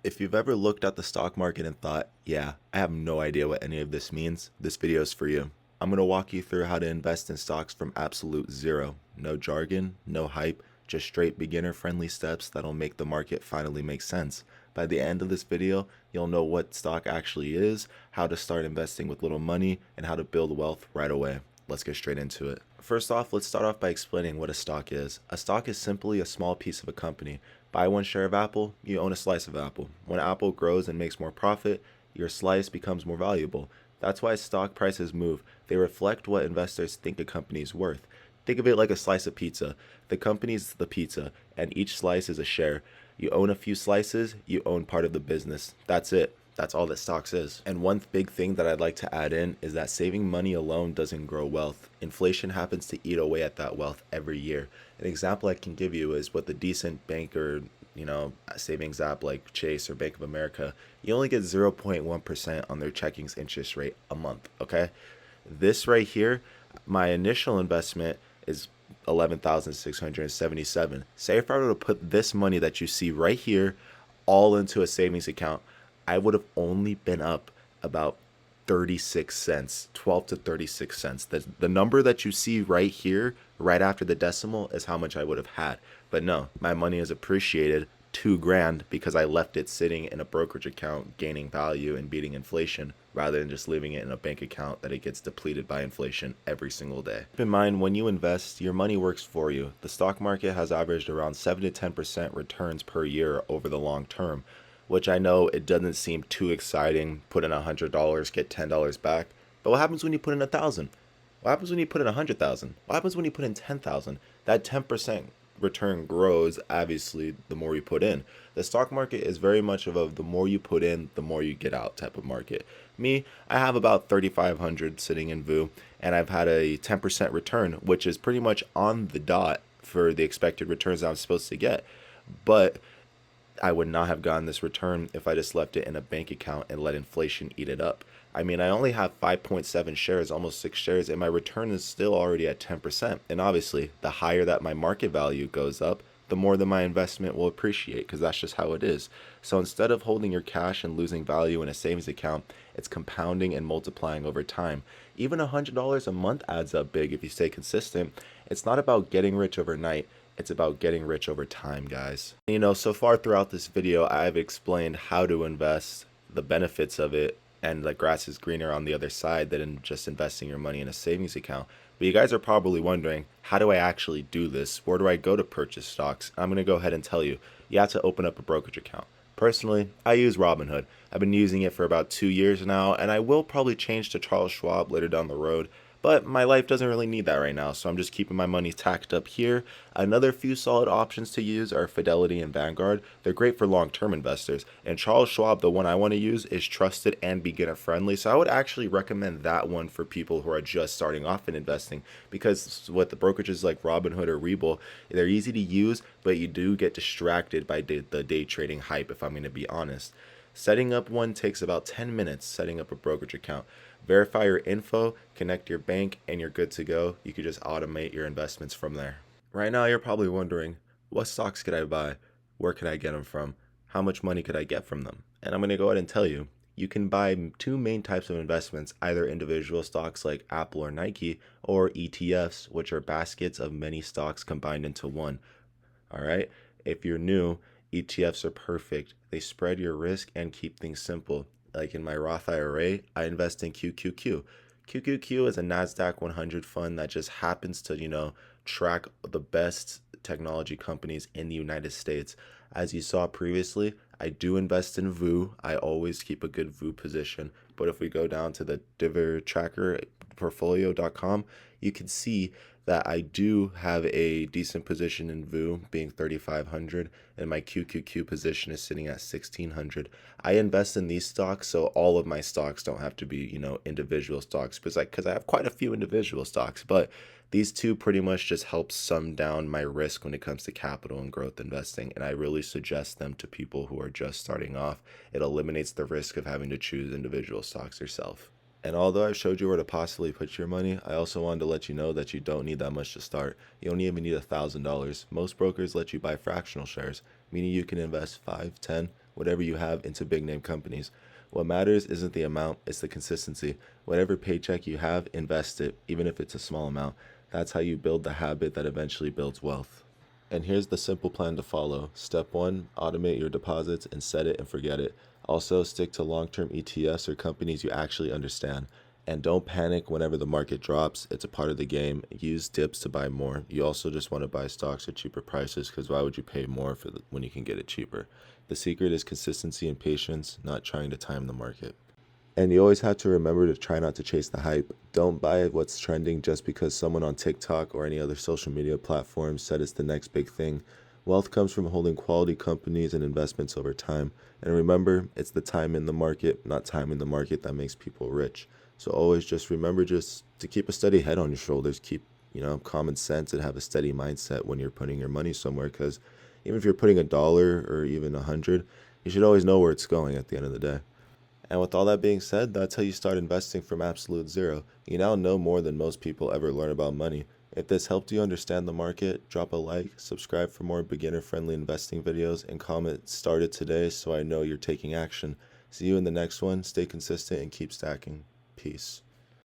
If you've ever looked at the stock market and thought, yeah, I have no idea what any of this means, this video is for you. I'm going to walk you through how to invest in stocks from absolute zero. No jargon, no hype, just straight beginner friendly steps that'll make the market finally make sense. By the end of this video, you'll know what stock actually is, how to start investing with little money, and how to build wealth right away. Let's get straight into it. First off, let's start off by explaining what a stock is. A stock is simply a small piece of a company. Buy one share of Apple, you own a slice of Apple. When Apple grows and makes more profit, your slice becomes more valuable. That's why stock prices move. They reflect what investors think a company is worth. Think of it like a slice of pizza. The company's the pizza, and each slice is a share. You own a few slices, you own part of the business. That's it. That's all that stocks is. And one big thing that I'd like to add in is that saving money alone doesn't grow wealth. Inflation happens to eat away at that wealth every year. An example I can give you is with a decent banker, savings app like Chase or Bank of America, you only get 0.1% on their checking's interest rate a month, okay? This right here, my initial investment is 11,677. Say if I were to put this money that you see right here all into a savings account, I would have only been up about 36 cents, 12 to 36 cents. The number that you see right here, right after the decimal, is how much I would have had. But no, my money is appreciated 2 grand because I left it sitting in a brokerage account, gaining value and beating inflation, rather than just leaving it in a bank account that it gets depleted by inflation every single day. Keep in mind, when you invest, your money works for you. The stock market has averaged around 7 to 10% returns per year over the long term, which I know it doesn't seem too exciting. Put in $100, get $10 back. But what happens when you put in 1,000? What happens when you put in 100,000? What happens when you put in 10,000? That 10% return grows, obviously, the more you put in. The stock market is very much of a the more you put in, the more you get out type of market. Me, I have about 3,500 sitting in VU, and I've had a 10% return, which is pretty much on the dot for the expected returns I'm supposed to get. But I would not have gotten this return if I just left it in a bank account and let inflation eat it up. I mean, I only have 5.7 shares, almost 6 shares, and my return is still already at 10%. And obviously, the higher that my market value goes up, the more that my investment will appreciate, because that's just how it is. So instead of holding your cash and losing value in a savings account, it's compounding and multiplying over time. Even $100 a month adds up big if you stay consistent. It's not about getting rich overnight. It's about getting rich over time, guys. So far throughout this video, I've explained how to invest, the benefits of it, and the grass is greener on the other side than just investing your money in a savings account. But you guys are probably wondering, how do I actually do this? Where do I go to purchase stocks? I'm going to go ahead and tell you. You have to open up a brokerage account. Personally, I use Robinhood. I've been using it for about 2 years now, and I will probably change to Charles Schwab later down the road. But my life doesn't really need that right now, so I'm just keeping my money tacked up here. Another few solid options to use are Fidelity and Vanguard. They're great for long-term investors. And Charles Schwab, the one I want to use, is trusted and beginner-friendly, so I would actually recommend that one for people who are just starting off in investing, because with the brokerages like Robinhood or Webull, they're easy to use, but you do get distracted by the day trading hype, if I'm going to be honest. Setting up one takes about 10 minutes, setting up a brokerage account. Verify your info, connect your bank, and you're good to go. You could just automate your investments from there. Right now, you're probably wondering, what stocks could I buy? Where could I get them from? How much money could I get from them? And I'm going to go ahead and tell you, you can buy two main types of investments, either individual stocks like Apple or Nike, or ETFs, which are baskets of many stocks combined into one. All right? If you're new, ETFs are perfect. They spread your risk and keep things simple. Like in my Roth IRA, I invest in QQQ. QQQ is a NASDAQ 100 fund that just happens to, track the best technology companies in the United States. As you saw previously, I do invest in VU. I always keep a good VU position. But if we go down to the Diver Tracker portfolio.com, you can see that I do have a decent position in VU, being 3,500, and my QQQ position is sitting at 1,600. I invest in these stocks, so all of my stocks don't have to be, individual stocks, because I have quite a few individual stocks, but these two pretty much just help sum down my risk when it comes to capital and growth investing, and I really suggest them to people who are just starting off. It eliminates the risk of having to choose individual stocks yourself. And although I've showed you where to possibly put your money, I also wanted to let you know that you don't need that much to start. You don't even need $1,000. Most brokers let you buy fractional shares, meaning you can invest 5, 10, whatever you have into big name companies. What matters isn't the amount, it's the consistency. Whatever paycheck you have, invest it, even if it's a small amount. That's how you build the habit that eventually builds wealth. And here's the simple plan to follow. Step one, automate your deposits and set it and forget it. Also, stick to long term ETFs or companies you actually understand. And don't panic whenever the market drops. It's a part of the game. Use dips to buy more. You also just want to buy stocks at cheaper prices because why would you pay more when you can get it cheaper? The secret is consistency and patience, not trying to time the market. And you always have to remember to try not to chase the hype. Don't buy what's trending just because someone on TikTok or any other social media platform said it's the next big thing. Wealth comes from holding quality companies and investments over time. And remember, it's the time in the market, not timing the market, that makes people rich. So always just remember just to keep a steady head on your shoulders, keep, common sense and have a steady mindset when you're putting your money somewhere because even if you're putting $1 or even 100, you should always know where it's going at the end of the day. And with all that being said, that's how you start investing from absolute zero. You now know more than most people ever learn about money. If this helped you understand the market, drop a like, subscribe for more beginner-friendly investing videos, and comment "started today" so I know you're taking action. See you in the next one. Stay consistent and keep stacking. Peace.